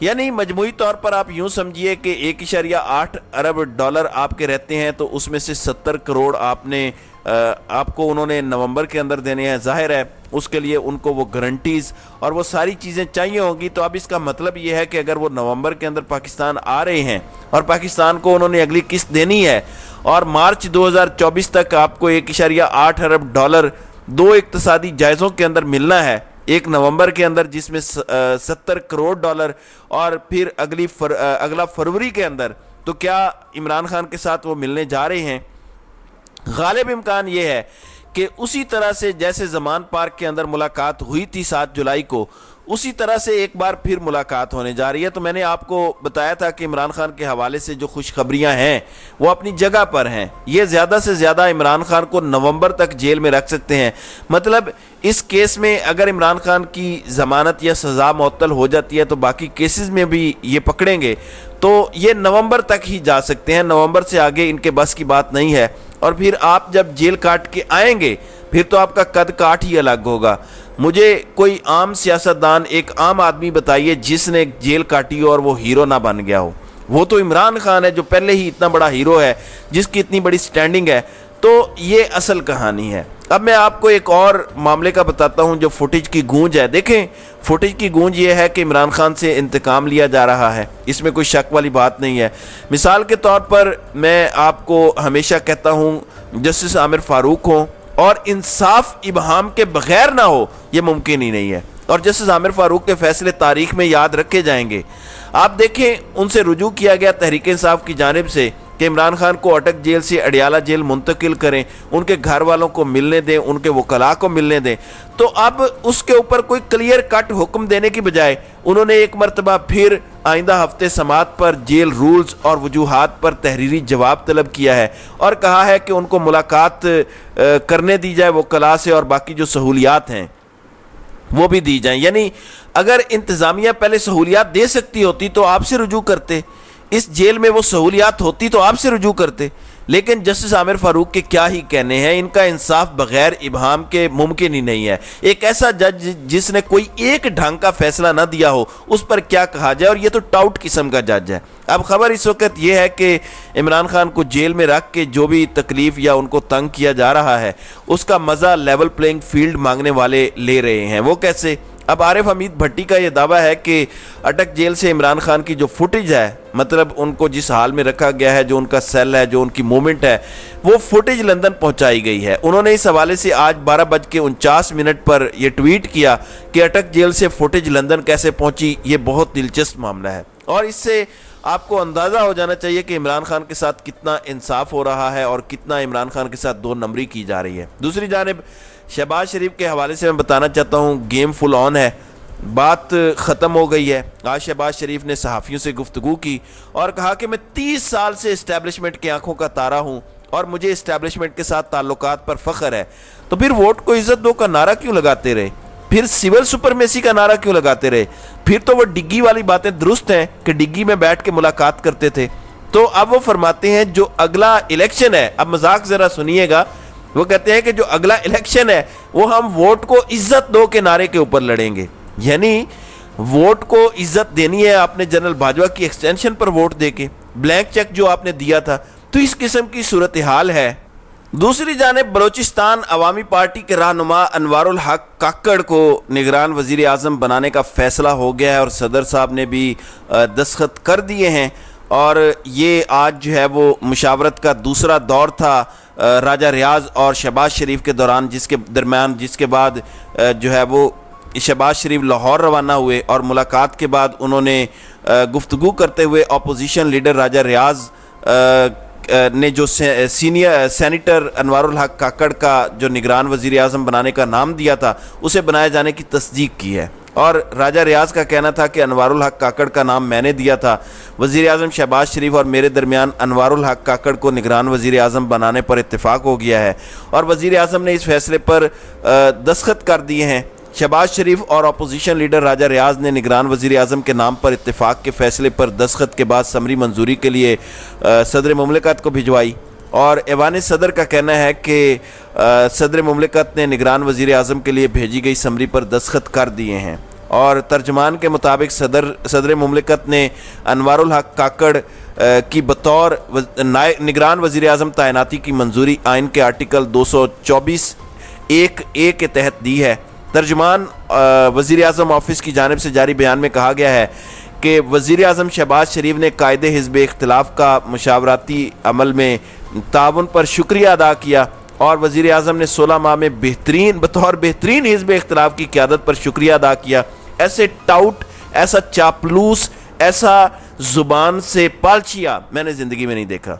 یعنی مجموعی طور پر آپ یوں سمجھیے کہ 1.8 ارب ڈالر آپ کے رہتے ہیں، تو اس میں سے 70 کروڑ آپ کو انہوں نے نومبر کے اندر دینے ہیں۔ ظاہر ہے اس کے لیے ان کو وہ گارنٹیز اور وہ ساری چیزیں چاہیے ہوں گی۔ تو اب اس کا مطلب یہ ہے کہ اگر وہ نومبر کے اندر پاکستان آ رہے ہیں اور پاکستان کو انہوں نے اگلی قسط دینی ہے اور مارچ 2024 تک آپ کو 1.8 ارب ڈالر 2 اقتصادی جائزوں کے اندر ملنا ہے، ایک نومبر کے اندر جس میں 70 کروڑ ڈالر، اور پھر اگلا فروری کے اندر، تو کیا عمران خان کے ساتھ وہ ملنے جا رہے ہیں؟ غالب امکان یہ ہے کہ اسی طرح سے جیسے زمان پارک کے اندر ملاقات ہوئی تھی 7 جولائی کو، اسی طرح سے ایک بار پھر ملاقات ہونے جا رہی ہے۔ تو میں نے آپ کو بتایا تھا کہ عمران خان کے حوالے سے جو خوشخبریاں ہیں وہ اپنی جگہ پر ہیں۔ یہ زیادہ سے زیادہ عمران خان کو نومبر تک جیل میں رکھ سکتے ہیں۔ مطلب اس کیس میں اگر عمران خان کی ضمانت یا سزا معطل ہو جاتی ہے تو باقی کیسز میں بھی یہ پکڑیں گے، تو یہ نومبر تک ہی جا سکتے ہیں، نومبر سے آگے ان کے بس کی بات نہیں ہے۔ اور پھر آپ جب جیل کاٹ کے آئیں گے پھر تو آپ کا قد کاٹ ہی الگ ہوگا۔ مجھے کوئی عام سیاستدان، ایک عام آدمی بتائیے جس نے جیل کاٹی اور وہ ہیرو نہ بن گیا ہو۔ وہ تو عمران خان ہے جو پہلے ہی اتنا بڑا ہیرو ہے، جس کی اتنی بڑی سٹینڈنگ ہے۔ تو یہ اصل کہانی ہے۔ اب میں آپ کو ایک اور معاملے کا بتاتا ہوں جو فوٹیج کی گونج ہے۔ دیکھیں فوٹیج کی گونج یہ ہے کہ عمران خان سے انتقام لیا جا رہا ہے، اس میں کوئی شک والی بات نہیں ہے۔ مثال کے طور پر میں آپ کو ہمیشہ کہتا ہوں جسٹس عامر فاروق ہوں اور انصاف ابہام کے بغیر نہ ہو، یہ ممکن ہی نہیں ہے، اور جسٹس عامر فاروق کے فیصلے تاریخ میں یاد رکھے جائیں گے۔ آپ دیکھیں ان سے رجوع کیا گیا تحریک انصاف کی جانب سے کہ عمران خان کو اٹک جیل سے اڈیالہ جیل منتقل کریں، ان کے گھر والوں کو ملنے دیں، ان کے وکلاء کو ملنے دیں۔ تو اب اس کے اوپر کوئی کلیئر کٹ حکم دینے کی بجائے انہوں نے ایک مرتبہ پھر آئندہ ہفتے سماعت پر جیل رولز اور وجوہات پر تحریری جواب طلب کیا ہے اور کہا ہے کہ ان کو ملاقات کرنے دی جائے وکلاء سے، اور باقی جو سہولیات ہیں وہ بھی دی جائیں۔ یعنی اگر انتظامیہ پہلے سہولیات دے سکتی ہوتی تو آپ سے رجوع کرتے، اس جیل میں وہ سہولیات ہوتی تو آپ سے رجوع کرتے، لیکن جسٹس عامر فاروق کے کیا ہی کہنے ہیں، ان کا انصاف بغیر ابہام کے ممکن ہی نہیں ہے۔ ایک ایسا جج جس نے کوئی ایک ڈھنگ کا فیصلہ نہ دیا ہو اس پر کیا کہا جائے، اور یہ تو ٹاؤٹ قسم کا جج ہے۔ اب خبر اس وقت یہ ہے کہ عمران خان کو جیل میں رکھ کے جو بھی تکلیف یا ان کو تنگ کیا جا رہا ہے اس کا مزہ لیول پلینگ فیلڈ مانگنے والے لے رہے ہیں۔ وہ کیسے؟ اب عارف حمید بھٹی کا یہ دعویٰ ہے کہ اٹک جیل سے عمران خان کی جو فوٹیج ہے، مطلب ان کو جس حال میں رکھا گیا ہے، جو ان کا سیل ہے، جو ان کی موومنٹ ہے، وہ فوٹیج لندن پہنچائی گئی ہے۔ انہوں نے اس حوالے سے آج 12:49 پر یہ ٹویٹ کیا کہ اٹک جیل سے فوٹیج لندن کیسے پہنچی، یہ بہت دلچسپ معاملہ ہے، اور اس سے آپ کو اندازہ ہو جانا چاہیے کہ عمران خان کے ساتھ کتنا انصاف ہو رہا ہے اور کتنا عمران خان کے ساتھ 2 نمبری کی جا رہی ہے۔ دوسری جانب شہباز شریف کے حوالے سے میں بتانا چاہتا ہوں گیم فل آن ہے، بات ختم ہو گئی ہے۔ آج شہباز شریف نے صحافیوں سے گفتگو کی اور کہا کہ میں 30 سال سے اسٹیبلشمنٹ کی آنکھوں کا تارا ہوں اور مجھے اسٹیبلشمنٹ کے ساتھ تعلقات پر فخر ہے۔ تو پھر ووٹ کو عزت دو کا نعرہ کیوں لگاتے رہے؟ پھر سول سپرمیسی کا نعرہ کیوں لگاتے رہے؟ پھر تو وہ ڈگی والی باتیں درست ہیں کہ ڈگی میں بیٹھ کے ملاقات کرتے تھے۔ تو اب وہ فرماتے ہیں جو اگلا الیکشن ہے، اب مذاق ذرا سنیے گا، وہ کہتے ہیں کہ جو اگلا الیکشن ہے وہ ہم ووٹ کو عزت دو کے نعرے کے اوپر لڑیں گے۔ یعنی ووٹ کو عزت دینی ہے آپ نے جنرل باجوہ کی ایکسٹینشن پر ووٹ دے کے، بلینک چیک جو آپ نے دیا تھا۔ تو اس قسم کی صورتحال ہے۔ دوسری جانب بلوچستان عوامی پارٹی کے رہنما انوار الحق کاکڑ کو نگران وزیر اعظم بنانے کا فیصلہ ہو گیا ہے اور صدر صاحب نے بھی دستخط کر دیے ہیں، اور یہ آج جو ہے وہ مشاورت کا دوسرا دور تھا راجہ ریاض اور شہباز شریف کے دوران، جس کے بعد جو ہے وہ شہباز شریف لاہور روانہ ہوئے، اور ملاقات کے بعد انہوں نے گفتگو کرتے ہوئے اپوزیشن لیڈر راجہ ریاض نے جو سینئر سینیٹر انوار الحق کاکڑ کا جو نگران وزیر اعظم بنانے کا نام دیا تھا اسے بنائے جانے کی تصدیق کی ہے، اور راجہ ریاض کا کہنا تھا کہ انوار الحق کاکڑ کا نام میں نے دیا تھا۔ وزیر اعظم شہباز شریف اور میرے درمیان انوار الحق کاکڑ کو نگران وزیر اعظم بنانے پر اتفاق ہو گیا ہے، اور وزیر اعظم نے اس فیصلے پر دستخط کر دیے ہیں۔ شہباز شریف اور اپوزیشن لیڈر راجہ ریاض نے نگران وزیر اعظم کے نام پر اتفاق کے فیصلے پر دستخط کے بعد سمری منظوری کے لیے صدر مملکت کو بھجوائی، اور ایوان صدر کا کہنا ہے کہ صدر مملکت نے نگران وزیر اعظم کے لیے بھیجی گئی سمری پر دستخط کر دیے ہیں۔ اور ترجمان کے مطابق صدر مملکت نے انوار الحق کاکڑ کی بطور نگران وزیر اعظم تعیناتی کی منظوری آئین کے آرٹیکل 224(1)(a) کے تحت دی ہے۔ ترجمان وزیر اعظم آفس کی جانب سے جاری بیان میں کہا گیا ہے کہ وزیر اعظم شہباز شریف نے قائد حزب اختلاف کا مشاورتی عمل میں تعاون پر شکریہ ادا کیا اور وزیر اعظم نے 16 ماہ میں بطور بہترین حزب اختلاف کی قیادت پر شکریہ ادا کیا۔ ایسے ٹاؤٹ، ایسا چاپلوس، ایسا زبان سے پالچیا میں نے زندگی میں نہیں دیکھا۔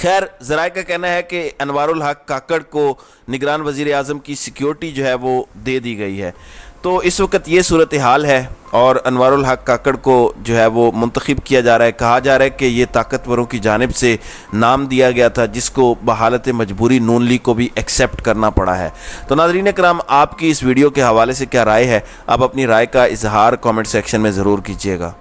خیر، ذرائع کا کہنا ہے کہ انوار الحق کاکڑ کو نگران وزیر اعظم کی سیکیورٹی جو ہے وہ دے دی گئی ہے۔ تو اس وقت یہ صورتحال ہے اور انوار الحق کاکڑ کو جو ہے وہ منتخب کیا جا رہا ہے۔ کہا جا رہا ہے کہ یہ طاقتوروں کی جانب سے نام دیا گیا تھا جس کو بحالت مجبوری نون لیگ کو بھی ایکسیپٹ کرنا پڑا ہے۔ تو ناظرین کرام، آپ کی اس ویڈیو کے حوالے سے کیا رائے ہے؟ آپ اپنی رائے کا اظہار کامنٹ سیکشن میں ضرور کیجیے گا۔